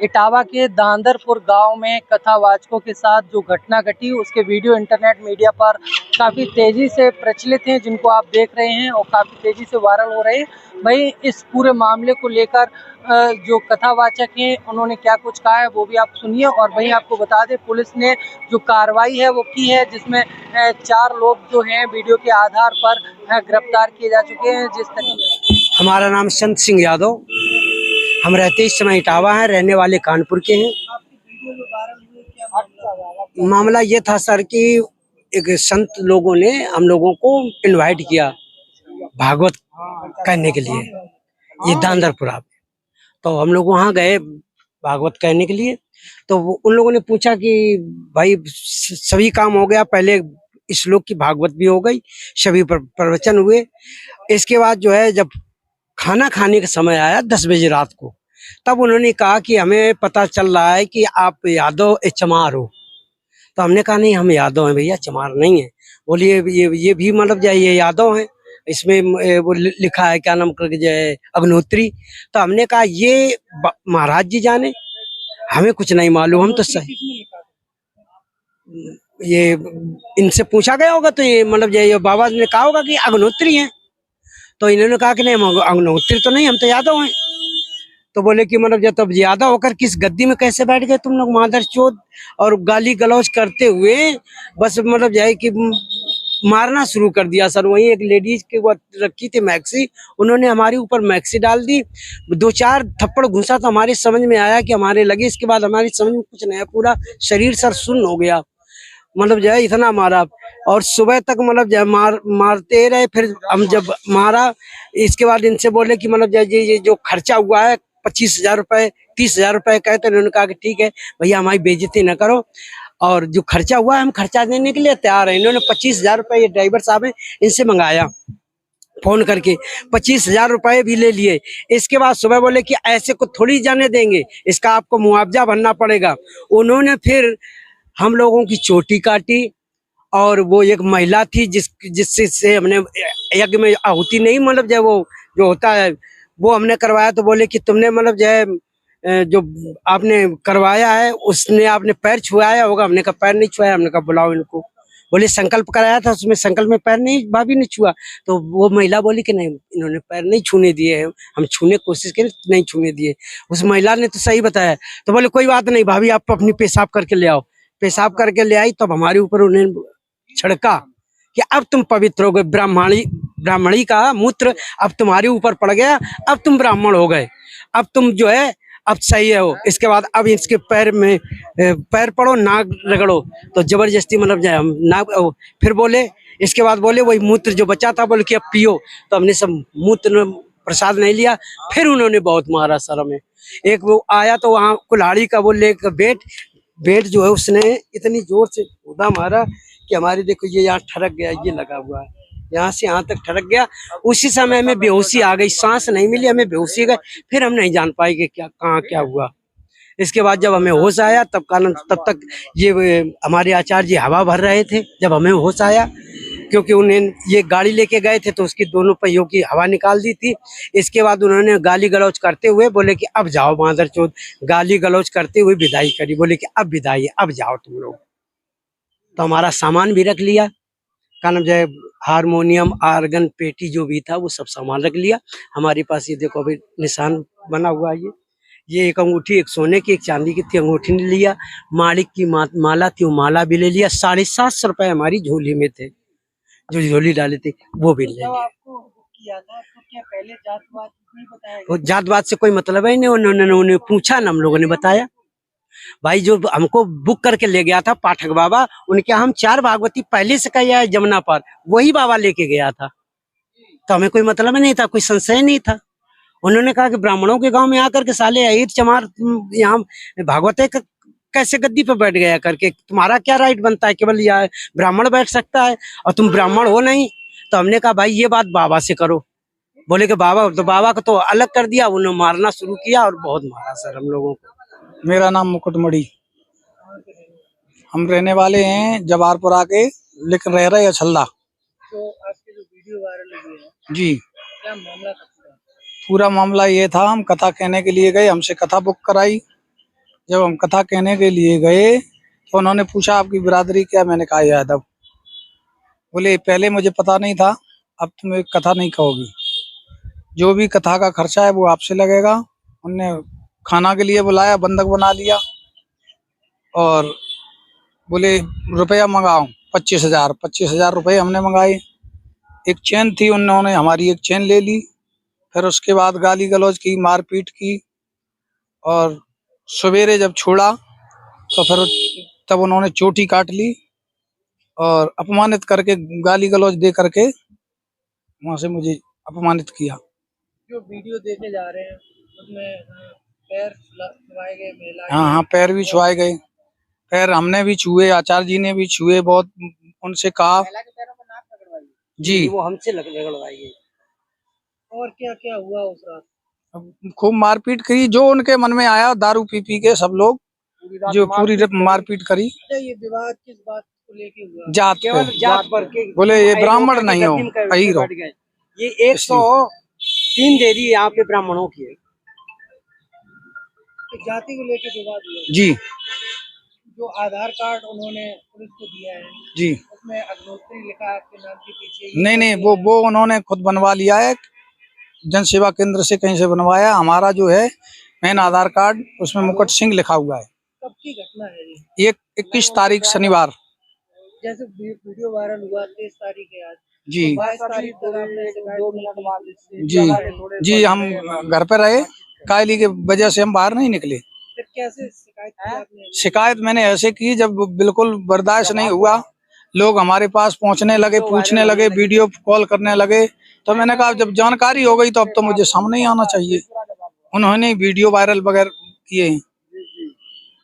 इटावा के दांदरपुर गांव में कथावाचकों के साथ जो घटना घटी उसके वीडियो इंटरनेट मीडिया पर काफ़ी तेज़ी से प्रचलित हैं, जिनको आप देख रहे हैं और काफ़ी तेज़ी से वायरल हो रहे हैं। भाई इस पूरे मामले को लेकर जो कथावाचक हैं उन्होंने क्या कुछ कहा है वो भी आप सुनिए। और वहीं आपको बता दें पुलिस ने जो कार्रवाई है वो की है, जिसमें 4 लोग जो हैं वीडियो के आधार पर गिरफ्तार किए जा चुके हैं। जिस तरीके हमारा नाम संत सिंह यादव, हम रहते इस समय इटावा हैं, रहने वाले कानपुर के हैं। मामला ये था सर कि एक संत लोगों ने हम लोगों को इनवाइट किया भागवत कहने के लिए, ये दांदरपुरा पे। तो हम लोग वहाँ गए भागवत कहने के लिए। तो उन लोगों ने पूछा कि भाई सभी काम हो गया, पहले श्लोक की भागवत भी हो गई, सभी प्रवचन हुए। इसके बाद जो है जब खाना खाने का समय आया 10 बजे रात को, तब उन्होंने कहा कि हमें पता चल रहा है कि आप यादव चमार हो। तो हमने कहा नहीं, हम यादव हैं भैया, चमार नहीं है। बोलिए ये भी मतलब ये यादव हैं, इसमें वो लिखा है क्या नाम करके जय अग्नोत्री। तो हमने कहा ये महाराज जी जाने, हमें कुछ नहीं मालूम, हम तो सही ये इनसे पूछा गया होगा। तो ये मतलब ये बाबा ने कहा होगा कि अग्नोत्री हैं। तो इन्होंने कहा कि नहीं, हम अग्नोत्री तो नहीं, हम तो यादव हैं। तो बोले कि मतलब जब तब यादव होकर किस गद्दी में कैसे बैठ गए तुम लोग मादर चोद। और गाली गलौज करते हुए बस मतलब जाए कि मारना शुरू कर दिया सर। वहीं एक लेडीज के वो रखी थी मैक्सी, उन्होंने हमारे ऊपर मैक्सी डाल दी। 2-4 थप्पड़ घुसा तो हमारे समझ में आया कि हमारे लगे। इसके बाद हमारी समझ में कुछ नहीं आया, पूरा शरीर सर सुन्न हो गया। मतलब जो है इतना मारा। और सुबह तक मतलब जो मारते रहे। फिर हम जब मारा, इसके बाद इनसे बोले कि मतलब ये जो खर्चा हुआ है 25,000 रुपए 30,000 रुपए कहे। तो इन्होंने कहा कि ठीक है भैया, हमारी बेइज्जती न करो, और जो खर्चा हुआ है हम खर्चा देने के लिए तैयार हैं। इन्होंने 25,000 रुपए, ये ड्राइवर साहब है, इनसे मंगाया फोन करके, 25,000 रुपए भी ले लिए। इसके बाद सुबह बोले कि ऐसे को थोड़ी जाने देंगे, इसका आपको मुआवजा भरना पड़ेगा। उन्होंने फिर हम लोगों की चोटी काटी। और वो एक महिला थी जिससे हमने यज्ञ में आहुति नहीं, मतलब जो वो जो होता है वो हमने करवाया। तो बोले कि तुमने मतलब जो है जो आपने करवाया है उसने आपने पैर छुआया होगा। हमने कहा पैर नहीं छुआया। हमने कहा बुलाओ इनको। बोले संकल्प कराया था, उसमें संकल्प में पैर नहीं, भाभी ने छुआ। तो वो महिला बोली कि नहीं, इन्होंने पैर नहीं छूने दिए हैं, हम छूने की कोशिश करें, नहीं छूने दिए। उस महिला ने तो सही बताया। तो बोले कोई बात नहीं भाभी, आप अपनी पेशाब करके ले आओ। पेशाब करके ले आई, तब हमारे ऊपर उन्हें छिड़का कि अब तुम पवित्र हो गए, ब्राह्मणी का मूत्र अब तुम्हारे ऊपर पड़ गया, अब तुम ब्राह्मण हो गए, अब तुम जो है अब सही है हो। इसके बाद अब इसके पैर में पैर पड़ो, नाक रगड़ो। तो जबरदस्ती मतलब जाए हम नाक। फिर बोले, इसके बाद बोले वही मूत्र जो बचा था, बोले कि अब पियो। तो हमने सब मूत्र प्रसाद नहीं लिया। फिर उन्होंने बहुत मारा सर हमें। एक वो आया तो वहाँ कुल्हाड़ी का वो लेकर बेट जो है उसने इतनी जोर से कूदा मारा कि हमारी देखो ये यहाँ ठरक गया, ये लगा हुआ है, यहाँ से यहाँ तक ठरक गया। उसी समय हमें बेहोशी आ गई, सांस नहीं मिली, हमें बेहोशी गए। फिर हम नहीं जान पाए कि क्या कहाँ क्या हुआ। इसके बाद जब हमें होश आया तब तक ये हमारे आचार्य जी हवा भर रहे थे। जब हमें होश आया, क्योंकि उन्हें ये गाड़ी लेके गए थे तो उसकी दोनों पहियों की हवा निकाल दी थी। इसके बाद उन्होंने गाली गलौज करते हुए बोले कि अब जाओ मादर चोद। गाली गलौज करते हुए विदाई करी, बोले कि अब विदाई, अब जाओ तुम लोग। तो हमारा सामान भी रख लिया, कानम जो है हारमोनियम, आर्गन, पेटी जो भी था वो सब सामान रख लिया। हमारे पास ये देखो अभी निशान बना हुआ है। ये एक अंगूठी, एक सोने की, एक चांदी की थी, अंगूठी ने लिया। मालिक की माला थी, वो माला भी ले लिया। 750 रुपए हमारी झोली में थे, जो झोली डाली थी वो भी ले लिया। तो क्या पहले जातवाद नहीं बताया गया? वो जातवाद से कोई मतलब ही नहीं। उन्होंने पूछा ना, हम लोगों ने बताया। भाई जो हमको बुक करके ले गया था पाठक बाबा, उनके हम 4 भागवती पहले से कही है जमुना पर, वही बाबा लेके गया था। तो हमें कोई मतलब नहीं था, कोई संशय नहीं था। उन्होंने कहा कि ब्राह्मणों के गांव में आकर के साले अहिर चमार यहाँ भागवते कैसे गद्दी पे बैठ गया करके, तुम्हारा क्या राइट बनता है? केवल यह ब्राह्मण बैठ सकता है और तुम ब्राह्मण हो नहीं। तो हमने कहा भाई ये बात बाबा से करो। बोले कि बाबा, तो बाबा को तो अलग कर दिया, उन्होंने मारना शुरू किया और बहुत मारा सर हम लोगों को। मेरा नाम मुकुटमणि, हम रहने वाले हैं जबारपुरा के, लेकिन रह रहे अछल्दा। तो आपके जो वीडियो वायरल हुए हैं, जी, क्या मामला था? पूरा मामला ये था, हम कथा कहने के लिए गए, हमसे कथा बुक कराई। जब हम कथा कहने के लिए गए तो उन्होंने पूछा आपकी बिरादरी क्या, मैंने कहा यादव। बोले पहले मुझे पता नहीं था, अब तुम एक कथा नहीं कहोगी, जो भी कथा का खर्चा है वो आपसे लगेगा। उनने खाना के लिए बुलाया, बंधक बना लिया और बोले रुपया मंगाओ 25,000 रुपये हमने मंगाए। एक चेन थी, उन्होंने हमारी एक चेन ले ली। फिर उसके बाद गाली गलौज की, मारपीट की और सवेरे जब छोड़ा तो फिर तब उन्होंने चोटी काट ली और अपमानित करके, गाली गलौज दे करके वहां से मुझे अपमानित किया। जो वीडियो देखे जा रहे हैं उसमें पैर छुआए गए महिला, हाँ, पैर भी छुआए गए, पैर हमने भी छुए, आचार्य जी ने भी छुए, बहुत उनसे कहा जी, वो हमसे लगवाई गई। और क्या क्या हुआ उस रात? खूब मारपीट करी, जो उनके मन में आया, दारू पी पी के सब लोग जो पूरी मारपीट करी। ये विवाद किस बात को लेके हुआ? जात केवल पे, जात पर के, बोले ये ब्राह्मण नहीं हो, अहीर हो। ये 103 देरी यहाँ पे ब्राह्मणों की है। तो जाति को लेके विवाद हुआ जी। जो आधार कार्ड उन्होंने पुलिस को दिया है जी, उसमें अग्नोत्री लिखा है आपके नाम के पीछे। नहीं, वो उन्होंने खुद बनवा लिया है, जन सेवा केंद्र से कहीं से बनवाया। हमारा जो है मेन आधार कार्ड, उसमें मुकुट सिंह लिखा हुआ है। कब की घटना है ये? 21 तारीख शनिवार। जैसे वीडियो वायरल हुआ 23 तारीख है आज। जी 22 तारीख तक आपने शिकायत जी जी, हम घर पे रहे, कायली के वजह से हम बाहर नहीं निकले। फिर कैसे शिकायत की आपने? शिकायत मैंने ऐसे की, जब बिल्कुल बर्दाश्त नहीं हुआ, लोग हमारे पास पहुंचने लगे, पूछने लगे, वीडियो कॉल करने लगे, तो मैंने कहा जब जानकारी हो गई तो अब तो मुझे सामने ही आना चाहिए। उन्होंने वीडियो वायरल वगैरह किए हैं।